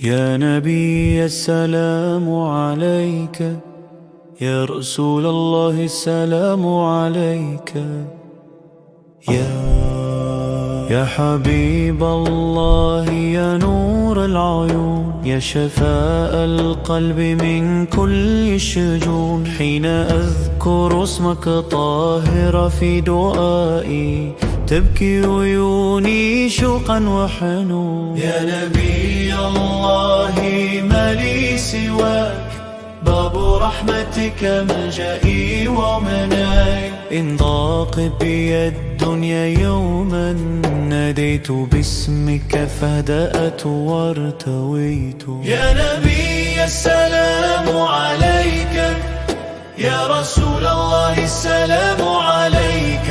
يا نبي السلام عليك، يا رسول الله السلام عليك، يا حبيب الله، يا نور العيون، يا شفاء القلب من كل الشجون. حين أذكر اسمك طاهر في دعائي، تبكي عيوني شوقا وحنون. يا نبي الله ما لي سواك، باب رحمتك ملجئي ومناي. إن ضاقت بي الدنيا يوما، ناديت باسمك فهدأت وارتويت. يا نبي السلام عليك، يا رسول الله السلام عليك.